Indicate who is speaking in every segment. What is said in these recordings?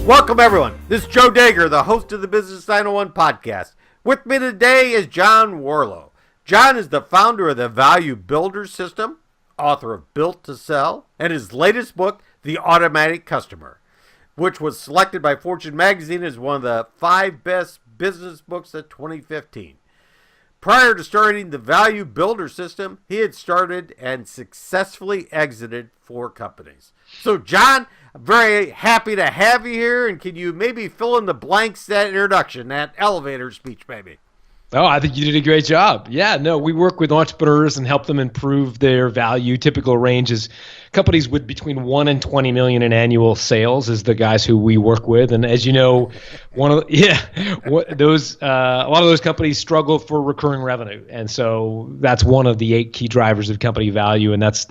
Speaker 1: Welcome, everyone. This is Joe Dager, the host of the Business 901 podcast. With me today is John Warrillow. John is the founder of the Value Builder System, author of Built to Sell, and his latest book, The Automatic Customer, which was selected by Fortune magazine as one of the 5 best business books of 2015. Prior to starting the Value Builder System, he had started and successfully exited 4 companies. So, John, I'm very happy to have you here, and can you maybe fill in the blanks, that introduction, that elevator speech, maybe?
Speaker 2: Oh, I think you did a great job. Yeah, no, we work with entrepreneurs and help them improve their value. Typical range is companies with between 1 and 20 million in annual sales is the guys who we work with. And as you know, a lot of those companies struggle for recurring revenue. And so that's one of the 8 key drivers of company value. And that's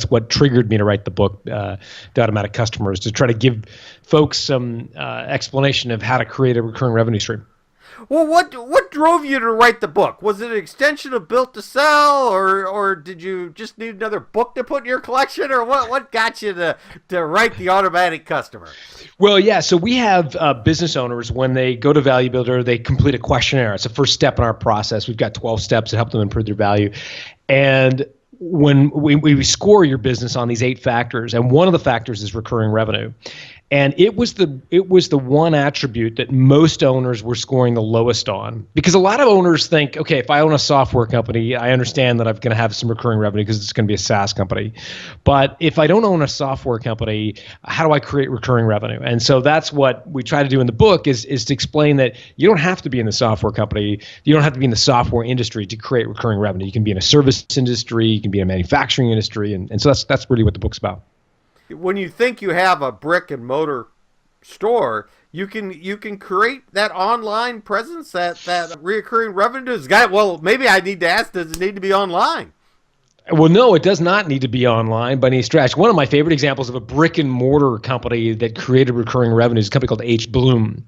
Speaker 2: what triggered me to write the book, The Automatic Customer, is to try to give folks some explanation of how to create a recurring revenue stream.
Speaker 1: Well, what drove you to write the book? Was it an extension of Built to Sell, or did you just need another book to put in your collection, or what got you to write The Automatic Customer?
Speaker 2: Well, yeah, so we have business owners, when they go to Value Builder, they complete a questionnaire. It's the first step in our process. We've got 12 steps to help them improve their value. And when we score your business on these 8 factors, and one of the factors is recurring revenue. And it was the one attribute that most owners were scoring the lowest on, because a lot of owners think, okay, if I own a software company, I understand that I'm going to have some recurring revenue because it's going to be a SaaS company. But if I don't own a software company, how do I create recurring revenue? And so that's what we try to do in the book is to explain that you don't have to be in the software company. You don't have to be in the software industry to create recurring revenue. You can be in a service industry. You can be in a manufacturing industry. And so that's really what the book's about.
Speaker 1: When you think you have a brick and mortar store, you can create that online presence, that recurring revenue. Well, maybe I need to ask, does it need to be online?
Speaker 2: Well, no, it does not need to be online by any stretch. One of my favorite examples of a brick and mortar company that created recurring revenue is a company called H. Bloom.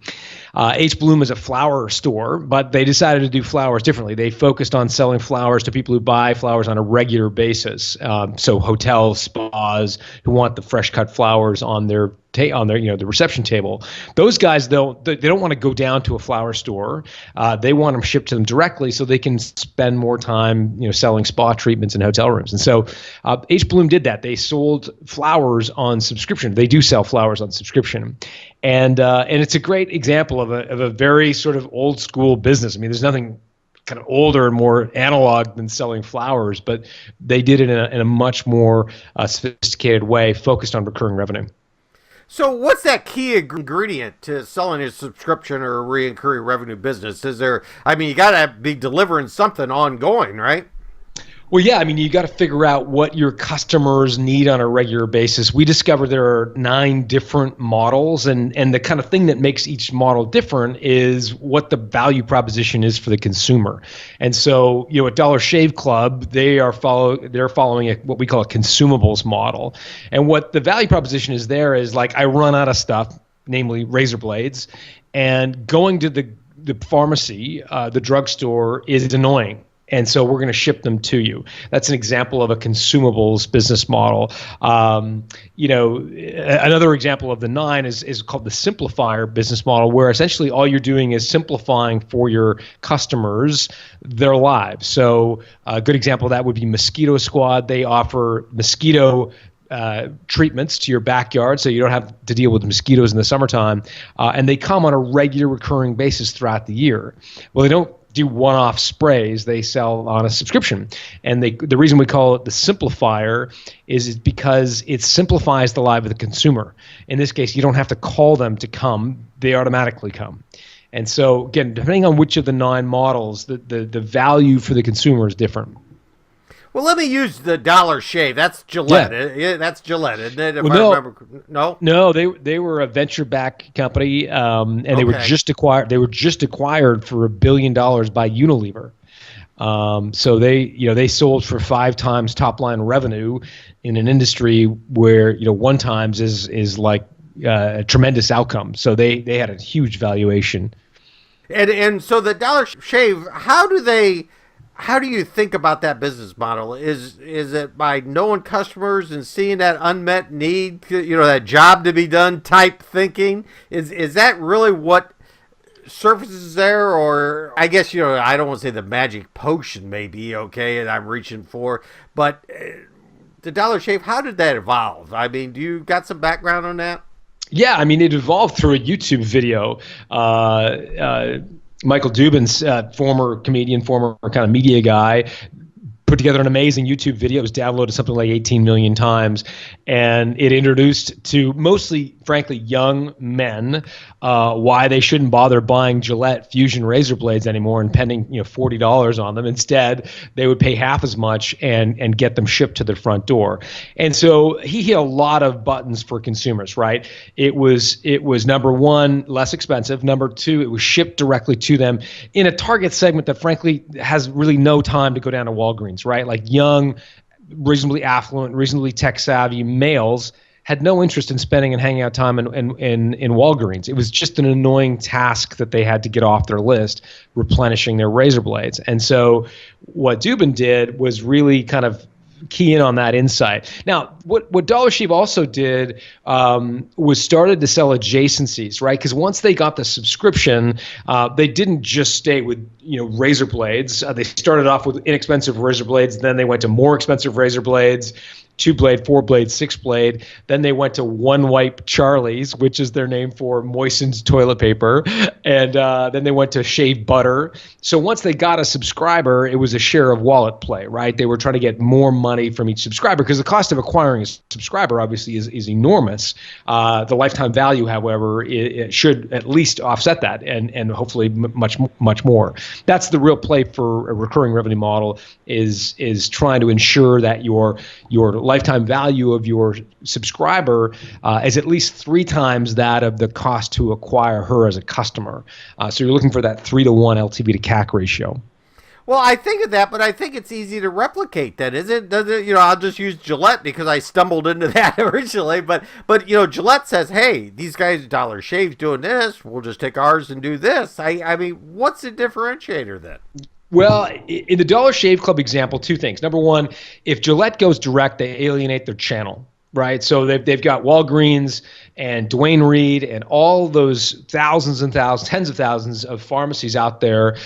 Speaker 2: H. Bloom is a flower store, but they decided to do flowers differently. They focused on selling flowers to people who buy flowers on a regular basis. So hotels, spas who want the fresh cut flowers on their the reception table. Those guys they don't want to go down to a flower store. They want them shipped to them directly so they can spend more time selling spa treatments in hotel rooms. And so H. Bloom did that. They sold flowers on subscription. They do sell flowers on subscription. And it's a great example of a very sort of old school business. I mean, there's nothing kind of older and more analog than selling flowers, but they did it in a much more sophisticated way, focused on recurring revenue.
Speaker 1: So what's that key ingredient to selling a subscription or a recurring revenue business? You got to be delivering something ongoing, right?
Speaker 2: Well, yeah, you got to figure out what your customers need on a regular basis. We discovered there are 9 different models, and the kind of thing that makes each model different is what the value proposition is for the consumer. And so, at Dollar Shave Club, they're following what we call a consumables model. And what the value proposition is there is like, I run out of stuff, namely razor blades, and going to the pharmacy, the drugstore is annoying. And so we're going to ship them to you. That's an example of a consumables business model. Another example of the 9 is called the simplifier business model, where essentially all you're doing is simplifying for your customers their lives. So a good example of that would be Mosquito Squad. They offer mosquito treatments to your backyard so you don't have to deal with mosquitoes in the summertime. And they come on a regular recurring basis throughout the year. Well, they don't do one-off sprays. They sell on a subscription. And the reason we call it the simplifier is because it simplifies the life of the consumer. In this case, you don't have to call them to come. They automatically come. And so, again, depending on which of the 9 models, the value for the consumer is different.
Speaker 1: Well, let me use the Dollar Shave. That's Gillette. Yeah. That's Gillette, isn't it? If I remember.
Speaker 2: No, they were a venture-backed company, and they were just acquired. They were just acquired for $1 billion by Unilever. So they sold for 5 times top-line revenue in an industry where 1 times is like a tremendous outcome. So they had a huge valuation.
Speaker 1: And so the Dollar Shave, how do they how do you think about that business model? Is it by knowing customers and seeing that unmet need, that job to be done type thinking? Is that really what surfaces there? Or I guess, I don't want to say the magic potion maybe, okay, and I'm reaching for, but the Dollar Shave, how did that evolve? I mean, do you got some background on that?
Speaker 2: Yeah, I mean, it evolved through a YouTube video. Michael Dubin's former comedian, former kind of media guy, put together an amazing YouTube video. It was downloaded something like 18 million times, and it introduced to mostly, frankly, young men why they shouldn't bother buying Gillette Fusion razor blades anymore and spending $40 on them. Instead, they would pay half as much and get them shipped to their front door. And so he hit a lot of buttons for consumers, right? It was number one, less expensive. Number two, it was shipped directly to them in a target segment that frankly has really no time to go down to Walgreens, right? Like young, reasonably affluent, reasonably tech savvy males had no interest in spending and hanging out time in Walgreens. It was just an annoying task that they had to get off their list, replenishing their razor blades. And so what Dubin did was really kind of key in on that insight. Now, what Dollar Shave also did was started to sell adjacencies, right? Because once they got the subscription, they didn't just stay with razor blades. They started off with inexpensive razor blades, then they went to more expensive razor blades, 2-blade, 4-blade, 6-blade. Then they went to One Wipe Charlie's, which is their name for moistened toilet paper. And then they went to Shave Butter. So once they got a subscriber, it was a share of wallet play, right? They were trying to get more money from each subscriber because the cost of acquiring a subscriber obviously is enormous. The lifetime value, however, it should at least offset that and hopefully much more. That's the real play for a recurring revenue model is trying to ensure that your lifetime value of your subscriber is at least 3 times that of the cost to acquire her as a customer. So you're looking for that 3-to-1 LTV to CAC ratio.
Speaker 1: Well, I think of that, but I think it's easy to replicate that, is it? Does it? I'll just use Gillette because I stumbled into that originally. But Gillette says, hey, these guys Dollar Shave's doing this. We'll just take ours and do this. I mean, what's the differentiator then?
Speaker 2: Well, in the Dollar Shave Club example, 2 things. Number one, if Gillette goes direct, they alienate their channel, right? So they've got Walgreens and Duane Reade and all those thousands and thousands, tens of thousands of pharmacies out there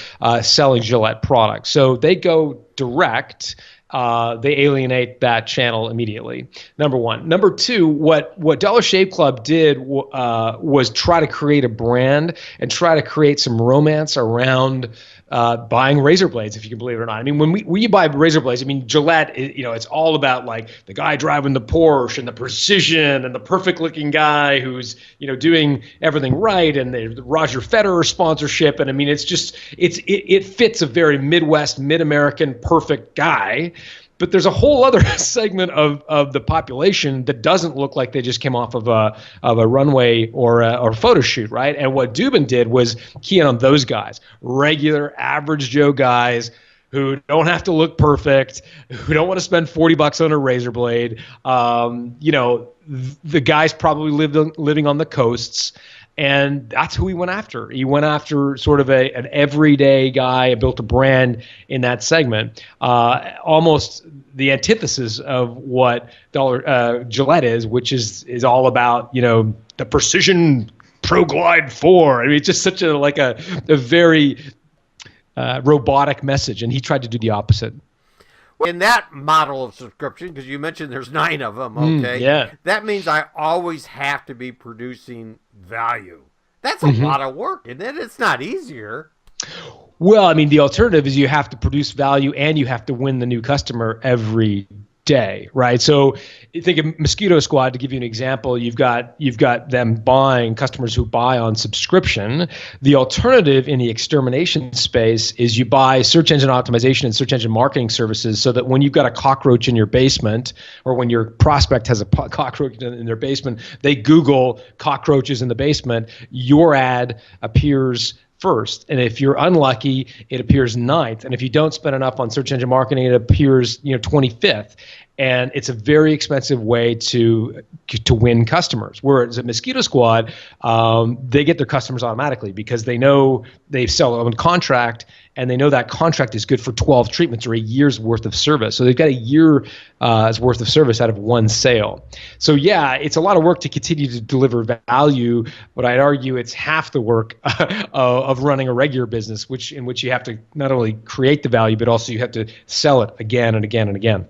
Speaker 2: selling Gillette products. So they go direct. They alienate that channel immediately. Number one. Number two, what Dollar Shave Club did was try to create a brand and try to create some romance around buying razor blades, if you can believe it or not. I mean, when you buy razor blades, I mean, Gillette, it's all about like the guy driving the Porsche and the precision and the perfect looking guy who's, doing everything right, and the Roger Federer sponsorship. And I mean, it fits a very Midwest, Mid-American perfect guy. But there's a whole other segment of the population that doesn't look like they just came off of a runway or a photo shoot, right? And what Dubin did was key in on those guys, regular, average Joe guys who don't have to look perfect, who don't want to spend $40 on a razor blade. The guys probably living on the coasts. And that's who he went after. He went after sort of an everyday guy and built a brand in that segment. Almost the antithesis of what Gillette is, which is all about, the Precision Pro Glide 4. I mean, it's just such a very robotic message. And he tried to do the opposite.
Speaker 1: In that model of subscription, because you mentioned there's 9 of them, okay?
Speaker 2: Yeah.
Speaker 1: That means I always have to be producing value. That's a lot of work, and then it's not easier.
Speaker 2: Well, I mean, the alternative is you have to produce value and you have to win the new customer every day, right? So think of Mosquito Squad, to give you an example. You've got them buying, customers who buy on subscription. The alternative in the extermination space is you buy search engine optimization and search engine marketing services, so that when you've got a cockroach in your basement, or when your prospect has a cockroach in their basement, they Google cockroaches in the basement, your ad appears first. And if you're unlucky, it appears 9th. And if you don't spend enough on search engine marketing, it appears 25th. and it's a very expensive way to win customers. Whereas at Mosquito Squad, they get their customers automatically because they know they sell on contract, and they know that contract is good for 12 treatments or a year's worth of service. So they've got a year's worth of service out of one sale. So yeah, it's a lot of work to continue to deliver value, but I'd argue it's half the work of running a regular business, in which you have to not only create the value, but also you have to sell it again and again and again.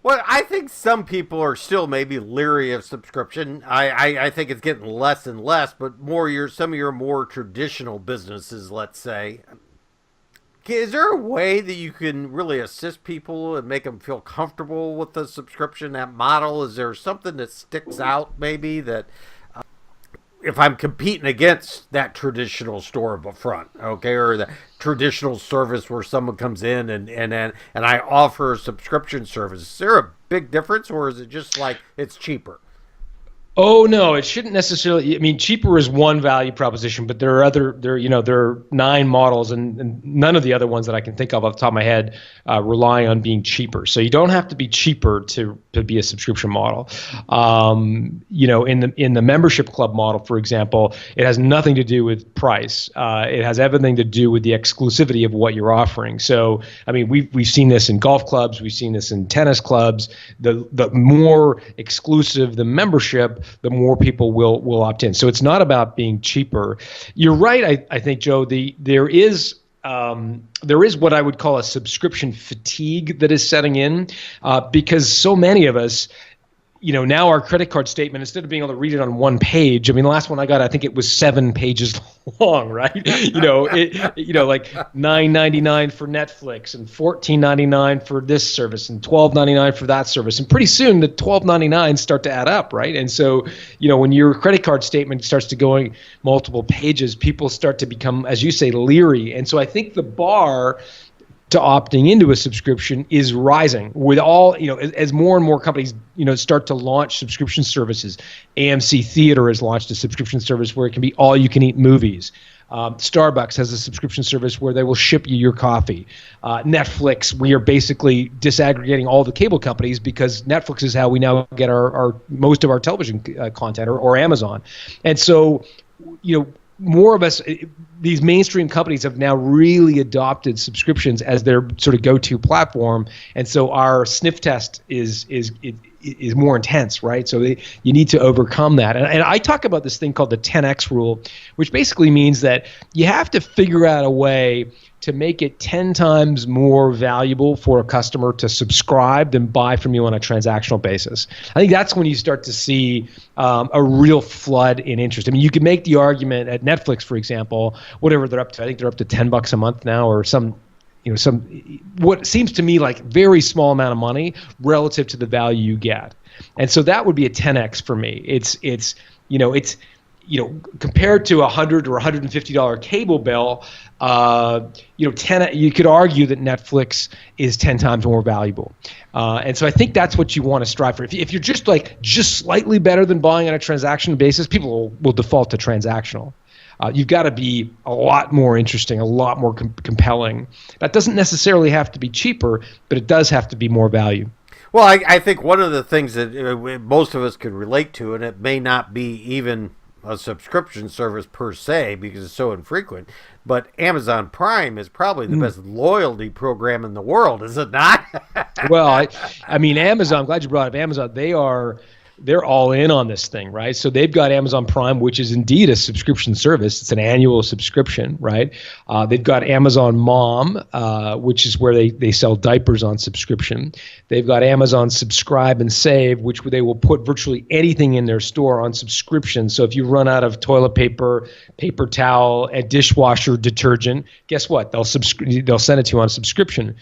Speaker 1: Well, I think some people are still maybe leery of subscription. I think it's getting less and less, but some of your more traditional businesses, let's say. Is there a way that you can really assist people and make them feel comfortable with the subscription, that model? Is there something that sticks out maybe that if I'm competing against that traditional store up front, okay, or the traditional service where someone comes in and I offer a subscription service, is there a big difference, or is it just like it's cheaper?
Speaker 2: Oh no, it shouldn't necessarily. I mean, cheaper is one value proposition, but there are 9 models, and none of the other ones that I can think of off the top of my head rely on being cheaper. So you don't have to be cheaper to be a subscription model. In the membership club model, for example, it has nothing to do with price. It has everything to do with the exclusivity of what you're offering. So I mean, we've seen this in golf clubs, we've seen this in tennis clubs. The more exclusive the membership, the more people will opt in. So it's not about being cheaper. You're right, I think, Joe. There is what I would call a subscription fatigue that is setting in because so many of us, now our credit card statement, instead of being able to read it on one page, I mean, the last one I got, I think it was 7 pages long, right? Like $9.99 for Netflix and $14.99 for this service and $12.99 for that service. And pretty soon the $12.99 start to add up, right? And so, when your credit card statement starts to going multiple pages, people start to become, as you say, leery. And so I think the bar to opting into a subscription is rising with all, as more and more companies, start to launch subscription services. AMC Theater has launched a subscription service where it can be all you can eat movies. Starbucks has a subscription service where they will ship you your coffee. Netflix, we are basically disaggregating all the cable companies because Netflix is how we now get our most of our television content, or Amazon. And so, more of us, these mainstream companies have now really adopted subscriptions as their sort of go-to platform, and so our sniff test is more intense, right? So you need to overcome that. And I talk about this thing called the 10x rule, which basically means that you have to figure out a way to make it 10 times more valuable for a customer to subscribe than buy from you on a transactional basis. I think that's when you start to see a real flood in interest. I mean, you could make the argument at Netflix, for example, whatever they're up to. I think they're up to $10 a month now, or some what seems to me like very small amount of money relative to the value you get. And so that would be a 10x for me. It's compared to $100 or $150 cable bill, you could argue that Netflix is 10 times more valuable. And so I think that's what you want to strive for. If you're just slightly better than buying on a transaction basis, people will default to transactional. You've got to be a lot more interesting, a lot more compelling. That doesn't necessarily have to be cheaper, but it does have to be more value.
Speaker 1: Well, I think one of the things that most of us could relate to, and it may not be even a subscription service per se because it's so infrequent, but Amazon Prime is probably the best loyalty program in the world, is it not?
Speaker 2: Well, I mean, Amazon, I'm glad you brought up Amazon. They're all in on this thing, right? So they've got Amazon Prime, which is indeed a subscription service. It's an annual subscription, right? They've got Amazon Mom, which is where they sell diapers on subscription. They've got Amazon Subscribe and Save, which they will put virtually anything in their store on subscription. So if you run out of toilet paper, paper towel, and dishwasher detergent, guess what? They'll send it to you on subscription.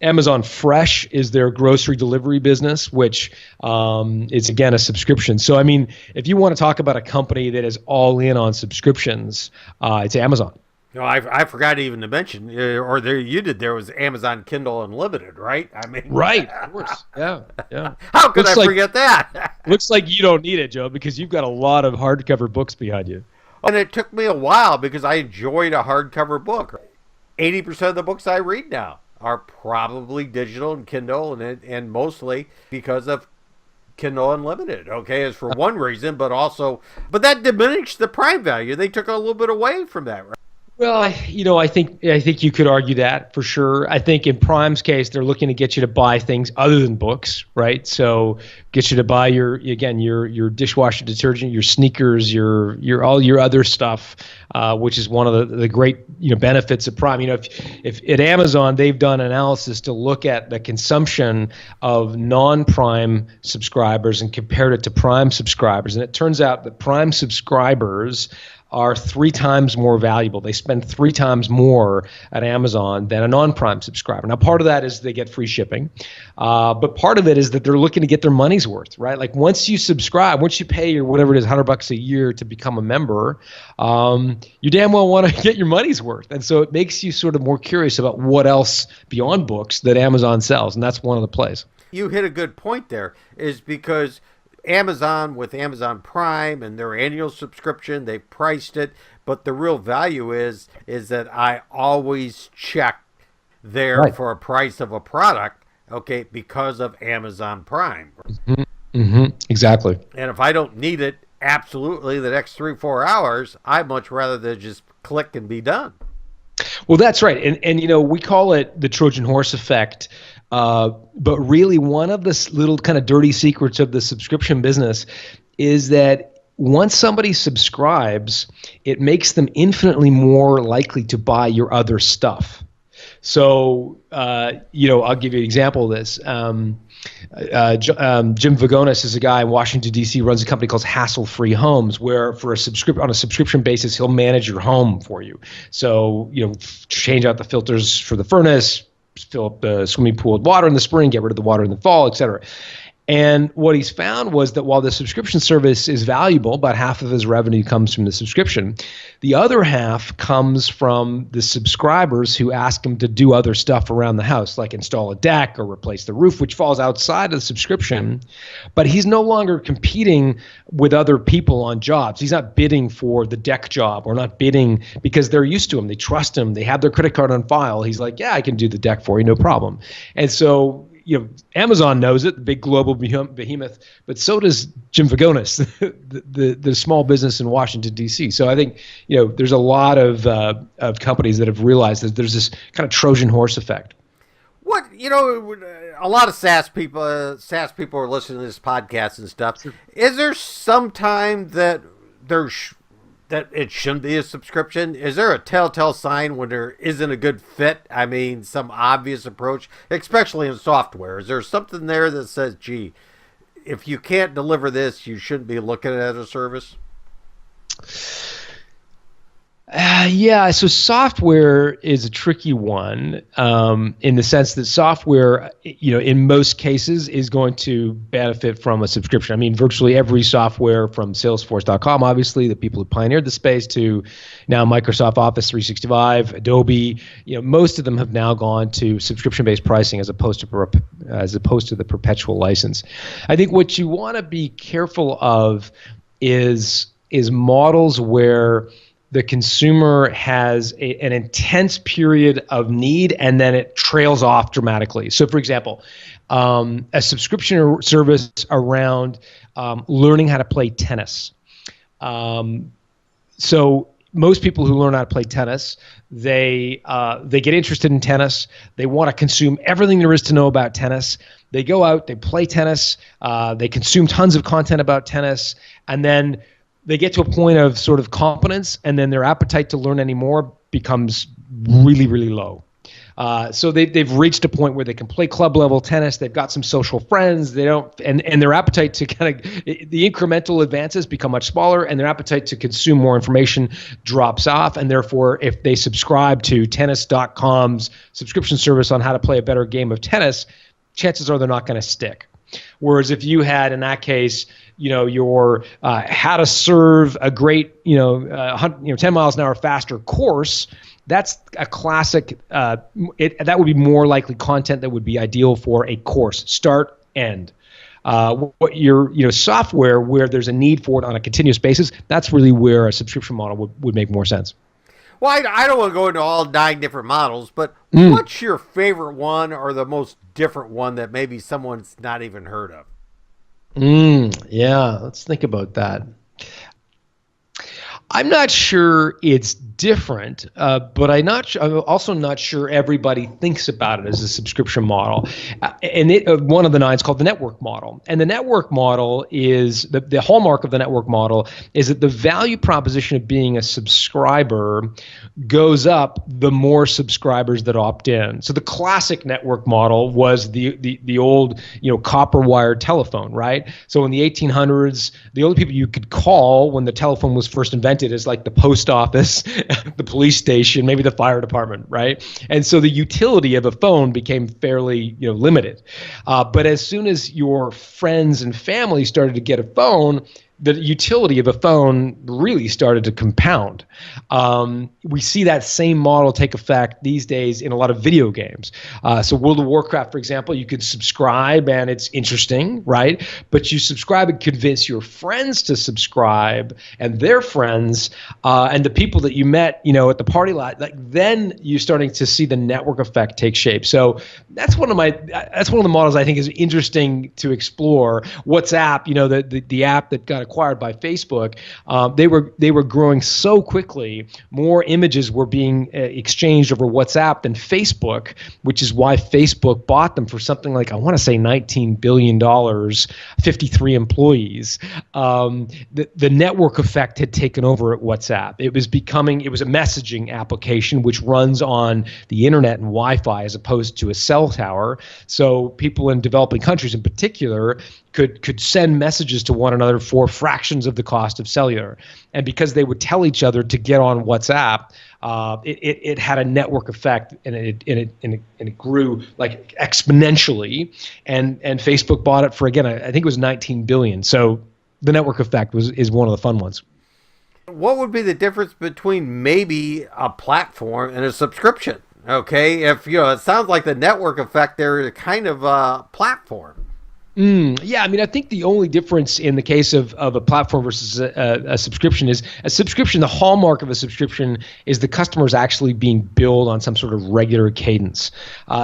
Speaker 2: Amazon Fresh is their grocery delivery business, which is, again, a subscription. So, I mean, if you want to talk about a company that is all in on subscriptions, it's Amazon.
Speaker 1: I forgot even to mention, there was Amazon Kindle Unlimited, right? I mean,
Speaker 2: right, of course, yeah.
Speaker 1: How could I forget that?
Speaker 2: Looks like you don't need it, Joe, because you've got a lot of hardcover books behind you.
Speaker 1: And it took me a while because I enjoyed a hardcover book. 80% of the books I read now are probably digital and Kindle, and mostly because of Kindle Unlimited. Okay, is for one reason, but that diminished the Prime value. They took a little bit away from that, right?
Speaker 2: Well, I think you could argue that for sure. I think in Prime's case, they're looking to get you to buy things other than books, right? So get you to buy your dishwasher detergent, your sneakers, your all your other stuff, which is one of the great benefits of Prime. If at Amazon they've done analysis to look at the consumption of non-Prime subscribers and compared it to Prime subscribers, and it turns out that Prime subscribers are 3 times more valuable. They spend 3 times more at Amazon than a non-Prime subscriber. Now, part of that is they get free shipping, but part of it is that they're looking to get their money's worth, right? Like once you subscribe, once you pay your whatever it is, $100 a year to become a member, you damn well want to get your money's worth. And so it makes you sort of more curious about what else beyond books that Amazon sells, and that's one of the plays.
Speaker 1: You hit a good point there, is because Amazon, with Amazon Prime and their annual subscription, they've priced it, but the real value is that I always check there
Speaker 2: Right.
Speaker 1: for a price of a product, okay, because of Amazon Prime.
Speaker 2: Mm-hmm. Mm-hmm. Exactly.
Speaker 1: And if I don't need it absolutely the next 3-4 hours, I'd much rather than just click and be done.
Speaker 2: Well, that's right. And we call it the Trojan horse effect. But really, one of the little kind of dirty secrets of the subscription business is that once somebody subscribes, it makes them infinitely more likely to buy your other stuff. So, I'll give you an example of this. Jim Vagonis is a guy in Washington, D.C., runs a company called Hassle-Free Homes, where on a subscription basis, he'll manage your home for you. So, change out the filters for the furnace, fill up the swimming pool with water in the spring, get rid of the water in the fall, et cetera. And what he's found was that while the subscription service is valuable, about half of his revenue comes from the subscription, the other half comes from the subscribers who ask him to do other stuff around the house, like install a deck or replace the roof, which falls outside of the subscription. But he's no longer competing with other people on jobs. He's not bidding for the deck job or not bidding because they're used to him. They trust him. They have their credit card on file. He's like, yeah, I can do the deck for you, no problem. And so Amazon knows it, the big global behemoth, but so does Jim Vagonis, the small business in Washington, D.C. So I think, there's a lot of companies that have realized that there's this kind of Trojan horse effect.
Speaker 1: What, a lot of SaaS people are listening to this podcast and stuff. Sure. Is there some time that that it shouldn't be a subscription? Is there a telltale sign when there isn't a good fit? I mean, some obvious approach, especially in software. Is there something there that says, gee, if you can't deliver this, you shouldn't be looking at a service?
Speaker 2: Yeah, so software is a tricky one in the sense that software, in most cases is going to benefit from a subscription. I mean, virtually every software from Salesforce.com, obviously, the people who pioneered the space, to now Microsoft Office 365, Adobe, most of them have now gone to subscription-based pricing as opposed to the perpetual license. I think what you want to be careful of is models where the consumer has an intense period of need and then it trails off dramatically. So, for example, a subscription service around learning how to play tennis. So most people who learn how to play tennis, they get interested in tennis. They want to consume everything there is to know about tennis. They go out, they play tennis, they consume tons of content about tennis, and then they get to a point of sort of competence, and then their appetite to learn anymore becomes really, really low. So they've reached a point where they can play club level tennis. They've got some social friends. They don't, and their appetite to the incremental advances become much smaller, and their appetite to consume more information drops off. And therefore, if they subscribe to tennis.com's subscription service on how to play a better game of tennis, chances are they're not going to stick. Whereas if you had, in that case, your how to serve a great 10 miles an hour faster course, that's a classic. That would be more likely content that would be ideal for a course, start, end. What your software, where there's a need for it on a continuous basis, that's really where a subscription model would make more sense.
Speaker 1: Well, I don't want to go into all 9 different models, but
Speaker 2: Mm.
Speaker 1: what's your favorite one or the most different one that maybe someone's not even heard of?
Speaker 2: Yeah, let's think about that. I'm not sure it's different, but I'm also not sure everybody thinks about it as a subscription model. One of the 9 is called the network model. And the network model is the hallmark of the network model is that the value proposition of being a subscriber goes up the more subscribers that opt in. So the classic network model was the old copper wire telephone, right? So in the 1800s, the only people you could call when the telephone was first invented is like the post office, the police station, maybe the fire department, right? And so the utility of a phone became fairly limited. But as soon as your friends and family started to get a phone, the utility of a phone really started to compound. We see that same model take effect these days in a lot of video games. So World of Warcraft, for example, you could subscribe and it's interesting, right? But you subscribe and convince your friends to subscribe and their friends and the people that you met, at the party lot. Like then you're starting to see the network effect take shape. So that's one of the models I think is interesting to explore. WhatsApp, the app that got acquired by Facebook, they were growing so quickly. More images were being exchanged over WhatsApp than Facebook, which is why Facebook bought them for something like, I want to say $19 billion, 53 employees. The network effect had taken over at WhatsApp. It was a messaging application which runs on the internet and Wi-Fi as opposed to a cell tower. So people in developing countries in particular could send messages to one another for fractions of the cost of cellular. And because they would tell each other to get on WhatsApp, it had a network effect, and it grew like exponentially. And Facebook bought it for, again, I think it was $19 billion. So the network effect is one of the fun ones.
Speaker 1: What would be the difference between maybe a platform and a subscription? Okay, if it sounds like the network effect there is kind of a platform.
Speaker 2: Yeah, I mean, I think the only difference in the case of a platform versus a subscription is a subscription. The hallmark of a subscription is the customer is actually being billed on some sort of regular cadence.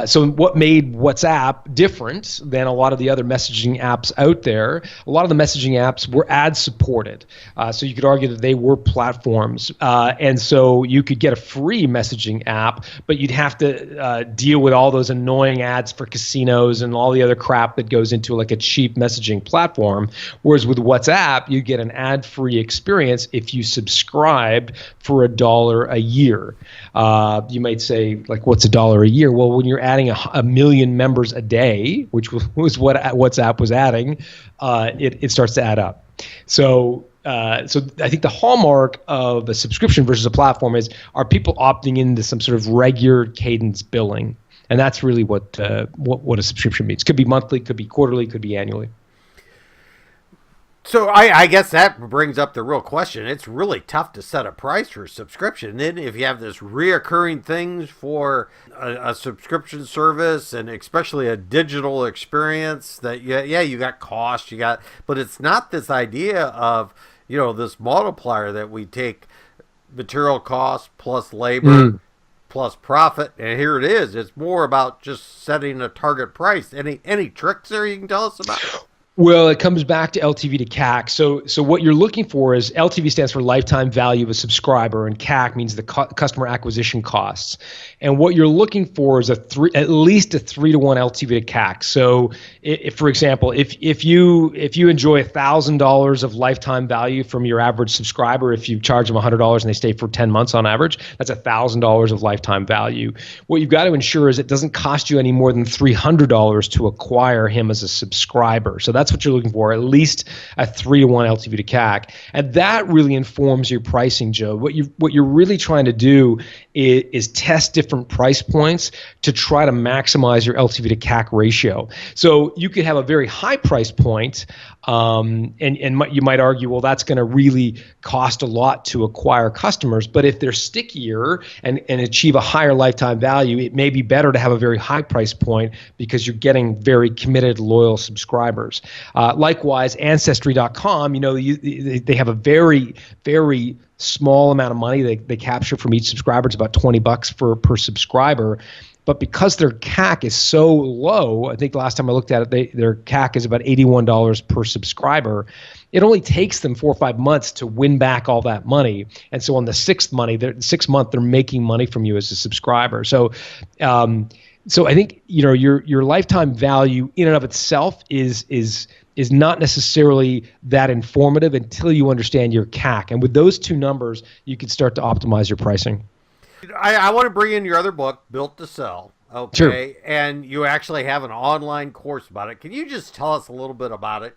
Speaker 2: So what made WhatsApp different than a lot of the other messaging apps out there, a lot of the messaging apps were ad supported. So you could argue that they were platforms. And so you could get a free messaging app, but you'd have to deal with all those annoying ads for casinos and all the other crap that goes into like a cheap messaging platform. Whereas with WhatsApp, you get an ad-free experience if you subscribed for $1 a year. You might say, like, what's $1 a year? Well, when you're adding a million members a day, which was what WhatsApp was adding, it starts to add up. So I think the hallmark of a subscription versus a platform are people opting into some sort of regular cadence billing. And that's really what a subscription means. Could be monthly, could be quarterly, could be annually.
Speaker 1: So I guess that brings up the real question. It's really tough to set a price for a subscription. Then if you have this reoccurring things for a subscription service, and especially a digital experience, that you got cost, but it's not this idea of this multiplier that we take material cost plus labor. Plus profit, and here it is. It's more about just setting a target price. Any tricks there you can tell us about?
Speaker 2: Well, it comes back to LTV to CAC. So what you're looking for is LTV stands for lifetime value of a subscriber, and CAC means the customer acquisition costs. And what you're looking for is at least a 3-to-1 LTV to CAC. So, for example, if you enjoy $1,000 of lifetime value from your average subscriber, if you charge them $100 and they stay for 10 months on average, that's $1,000 of lifetime value. What you've got to ensure is it doesn't cost you any more than $300 to acquire him as a subscriber. So that's what you're looking for, at least a 3-to-1 LTV to CAC. And that really informs your pricing, Joe. What you're really trying to do is test different price points to try to maximize your LTV to CAC ratio. So you could have a very high price point, and you might argue, well, that's going to really cost a lot to acquire customers. But if they're stickier and achieve a higher lifetime value, it may be better to have a very high price point because you're getting very committed, loyal subscribers. Likewise, Ancestry.com, they have a very, very small amount of money they capture from each subscriber. It's about $20 per subscriber. But because their CAC is so low, I think the last time I looked at it, their CAC is about $81 per subscriber. It only takes them 4 or 5 months to win back all that money. And so on the sixth month, they're making money from you as a subscriber. So I think your lifetime value in and of itself is not necessarily that informative until you understand your CAC. And with those two numbers, you can start to optimize your pricing.
Speaker 1: I want to bring in your other book, Built to Sell. Okay.
Speaker 2: Sure.
Speaker 1: And you actually have an online course about it. Can you just tell us a little bit about it?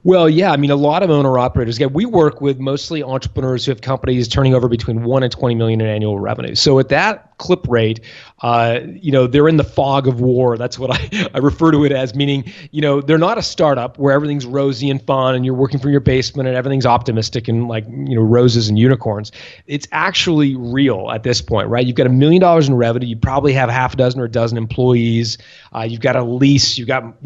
Speaker 2: Well, yeah. I mean, a lot of owner-operators. We work with mostly entrepreneurs who have companies turning over between 1 and 20 million in annual revenue. So at that clip rate, they're in the fog of war. That's what I refer to it as, meaning, they're not a startup where everything's rosy and fun and you're working from your basement and everything's optimistic and roses and unicorns. It's actually real at this point, right? You've got $1 million in revenue. You probably have half a dozen or a dozen employees. You've got a lease. You've got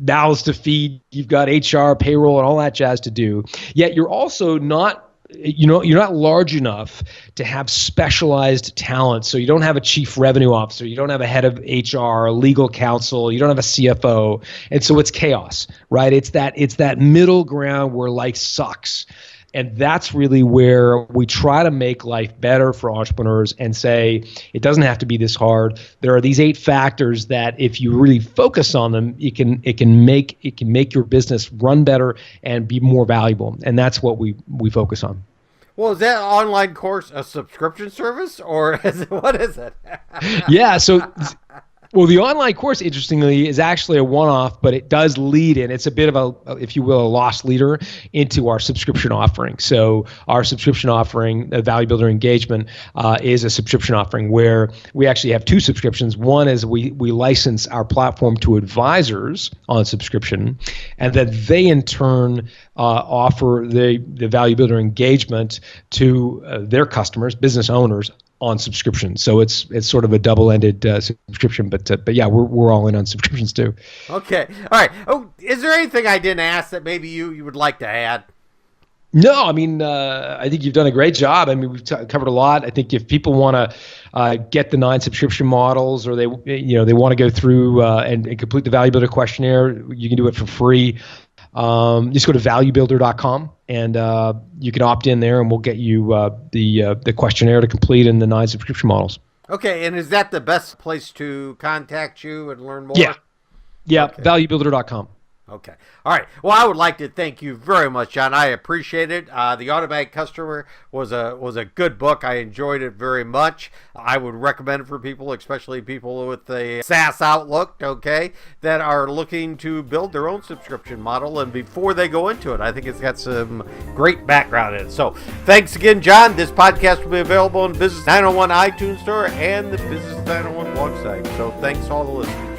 Speaker 2: mouths to feed. You've got HR, payroll, and all that jazz to do. Yet you're also not you're not large enough to have specialized talent. So you don't have a chief revenue officer. You don't have a head of HR, a legal counsel. You don't have a CFO. And so it's chaos, right? It's that middle ground where life sucks. And that's really where we try to make life better for entrepreneurs and say, it doesn't have to be this hard. There are these 8 factors that if you really focus on them, it can make your business run better and be more valuable. And that's what we focus on.
Speaker 1: Well, is that online course a subscription service or what is it?
Speaker 2: Yeah. Well, the online course, interestingly, is actually a one-off, but it does lead in. It's a bit of a, if you will, a lost leader into our subscription offering. So our subscription offering, Value Builder Engagement, is a subscription offering where we actually have 2 subscriptions. One is we license our platform to advisors on subscription, and then they in turn offer the Value Builder Engagement to their customers, business owners, on subscription. So it's sort of a double-ended subscription, but yeah, we're all in on subscriptions too.
Speaker 1: Okay. All right. Oh, is there anything I didn't ask that maybe you would like to add?
Speaker 2: No, I mean, I think you've done a great job. I mean, we've covered a lot. I think if people want to get the 9 subscription models, or they want to go through and complete the Value Builder questionnaire, you can do it for free. Just go to valuebuilder.com and you can opt in there, and we'll get you the questionnaire to complete and the 9 subscription models.
Speaker 1: Okay, and is that the best place to contact you and learn more?
Speaker 2: Yeah,
Speaker 1: okay.
Speaker 2: Valuebuilder.com.
Speaker 1: Okay. All right. Well, I would like to thank you very much, John. I appreciate it. The Automatic Customer was a good book. I enjoyed it very much. I would recommend it for people, especially people with a SaaS outlook, okay, that are looking to build their own subscription model. And before they go into it, I think it's got some great background in it. So thanks again, John. This podcast will be available on Business 901 iTunes Store and the Business 901 website. So thanks to all the listeners.